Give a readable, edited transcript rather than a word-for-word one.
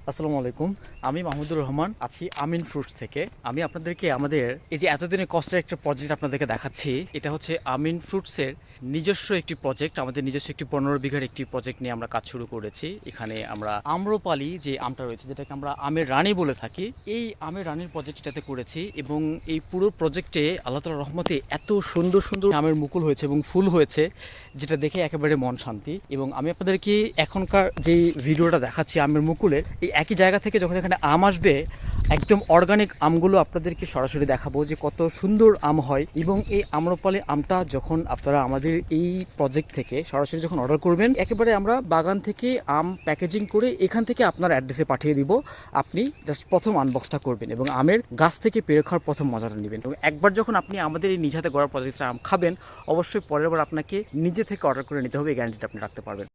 আসসালামু আলাইকুম। আমি মাহমুদুর রহমান আছি আমিন ফ্রুটস থেকে। আমি আপনাদেরকে আমাদের এই যে এতদিনের কষ্টের একটা প্রজেক্ট আপনাদেরকে দেখাচ্ছি। এটা হচ্ছে আমিন ফ্রুটসের নিজস্ব একটি প্রজেক্ট। আমাদের নিজস্ব একটি 15 বিঘার একটি প্রজেক্ট নিয়ে আমরা কাজ শুরু করেছি। এখানে আমরা আম্রপালি যে আমটা রয়েছে, যেটাকে আমরা আমের রানী বলে থাকি, এই আমের রানীর প্রজেক্টটাতে করেছি। এবং এই পুরো প্রজেক্টে আল্লাহ তাআলার রহমতে এত সুন্দর সুন্দর আমের মুকুল হয়েছে এবং ফুল হয়েছে, যেটা দেখে একেবারে মন শান্তি। এবং আমি আপনাদেরকে এখনকার যে ভিডিওটা দেখাচ্ছি আমের মুকুলের, এই একই জায়গা থেকে যখন এখানে আম আসবে, একদম অর্গানিক আমগুলো আপনাদেরকে সরাসরি দেখাবো যে কত সুন্দর আম হয়। এবং এই আম্রপালি আমটা যখন আপনারা আমাদের এই প্রজেক্ট থেকে সরাসরি যখন অর্ডার করবেন, একেবারে আমরা বাগান থেকে আম প্যাকেজিং করে এখান থেকে আপনার অ্যাড্রেসে পাঠিয়ে দিব। আপনি জাস্ট প্রথম আনবক্সটা করবেন এবং আমের গাছ থেকে পেড়ে খাওয়ার প্রথম মজাটা নেবেন। এবং একবার যখন আপনি আমাদের এই নিজ হাতে গড়া প্রজেক্টটা আম খাবেন, অবশ্যই পরের বার আপনাকে নিজে থেকে অর্ডার করে নিতে হবে, এই গ্যারান্টিটা আপনি রাখতে পারবেন।